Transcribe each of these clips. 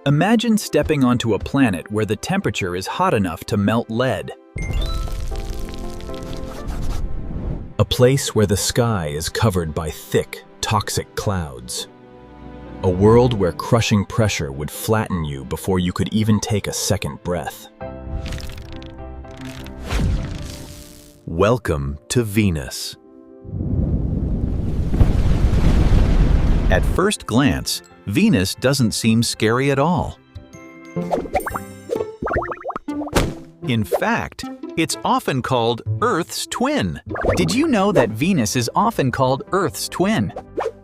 Imagine stepping onto a planet where the temperature is hot enough to melt lead. A place where the sky is covered by thick, toxic clouds. A world where crushing pressure would flatten you before you could even take a second breath. Welcome to Venus. At first glance, Venus doesn't seem scary at all. In fact, it's often called Earth's twin. Did you know that Venus is often called Earth's twin?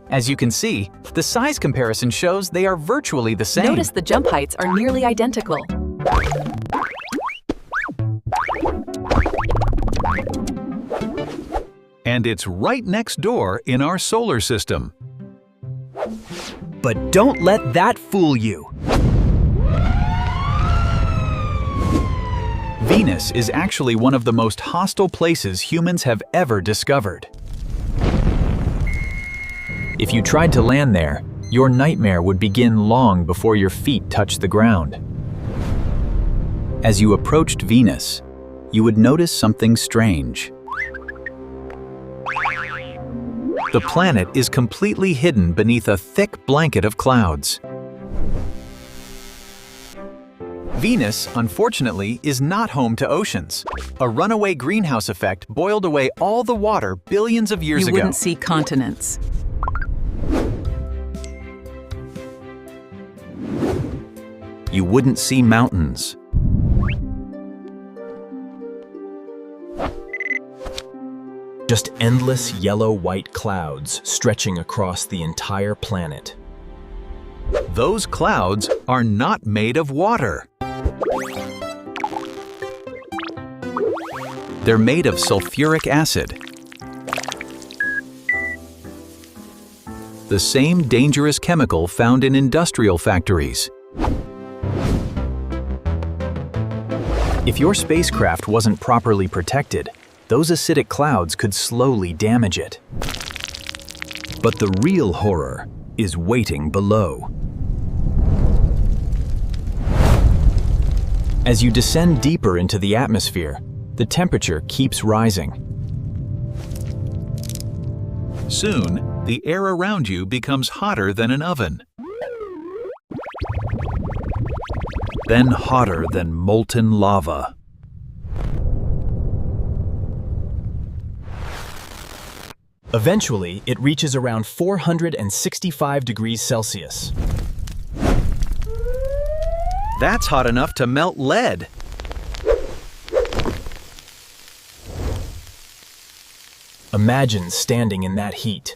As you can see, the size comparison shows they are virtually the same. Notice the jump heights are nearly identical. And it's right next door in our solar system. But don't let that fool you. Venus is actually one of the most hostile places humans have ever discovered. If you tried to land there, your nightmare would begin long before your feet touched the ground. As you approached Venus, you would notice something strange. The planet is completely hidden beneath a thick blanket of clouds. Venus, unfortunately, is not home to oceans. A runaway greenhouse effect boiled away all the water billions of years ago. You wouldn't see continents. You wouldn't see mountains. Just endless yellow-white clouds stretching across the entire planet. Those clouds are not made of water. They're made of sulfuric acid. The same dangerous chemical found in industrial factories. If your spacecraft wasn't properly protected, those acidic clouds could slowly damage it. But the real horror is waiting below. As you descend deeper into the atmosphere, the temperature keeps rising. Soon, the air around you becomes hotter than an oven. Then hotter than molten lava. Eventually, it reaches around 465 degrees Celsius. That's hot enough to melt lead. Imagine standing in that heat.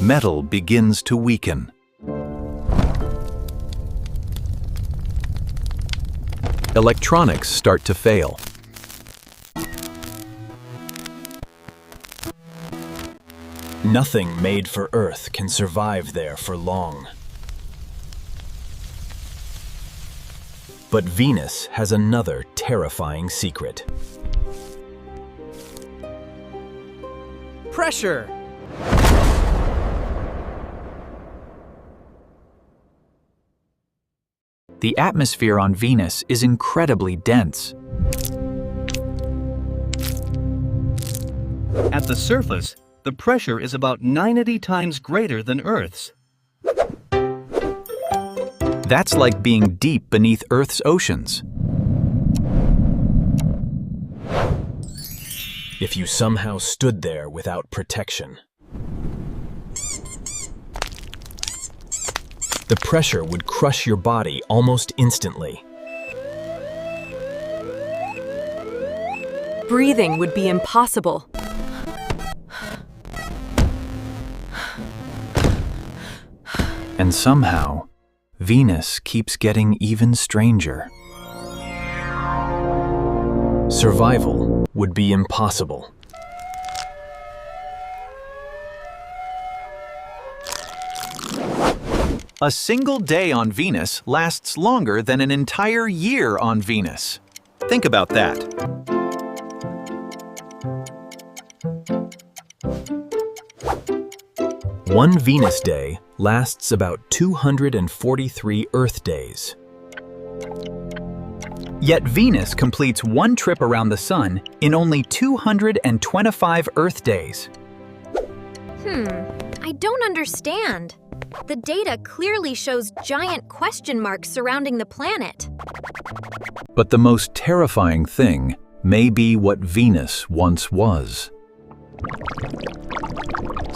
Metal begins to weaken. Electronics start to fail. Nothing made for Earth can survive there for long. But Venus has another terrifying secret. Pressure! The atmosphere on Venus is incredibly dense. At the surface, the pressure is about 90 times greater than Earth's. That's like being deep beneath Earth's oceans. If you somehow stood there without protection, the pressure would crush your body almost instantly. Breathing would be impossible. And somehow, Venus keeps getting even stranger. Survival would be impossible. A single day on Venus lasts longer than an entire year on Venus. Think about that. One Venus day lasts about 243 Earth days. Yet Venus completes one trip around the Sun in only 225 Earth days. I don't understand. The data clearly shows giant question marks surrounding the planet. But the most terrifying thing may be what Venus once was.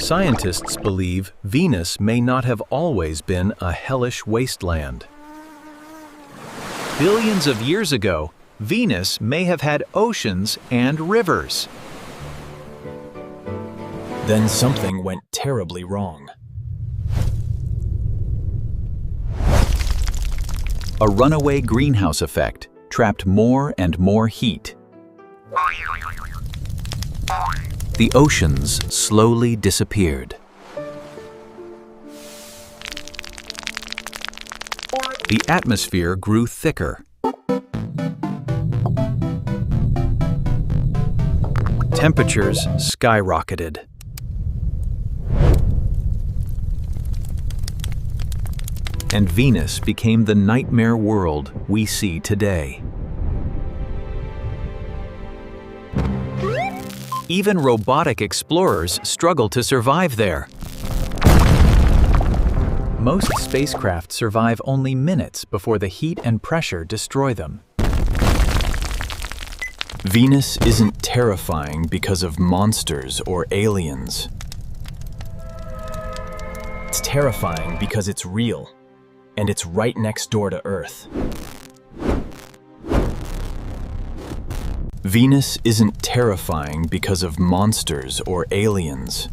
Scientists believe Venus may not have always been a hellish wasteland. Billions of years ago, Venus may have had oceans and rivers. Then something went terribly wrong. A runaway greenhouse effect trapped more and more heat. The oceans slowly disappeared. The atmosphere grew thicker. Temperatures skyrocketed. And Venus became the nightmare world we see today. Even robotic explorers struggle to survive there. Most spacecraft survive only minutes before the heat and pressure destroy them. Venus isn't terrifying because of monsters or aliens. It's terrifying because it's real, and it's right next door to Earth. Venus isn't terrifying because of monsters or aliens.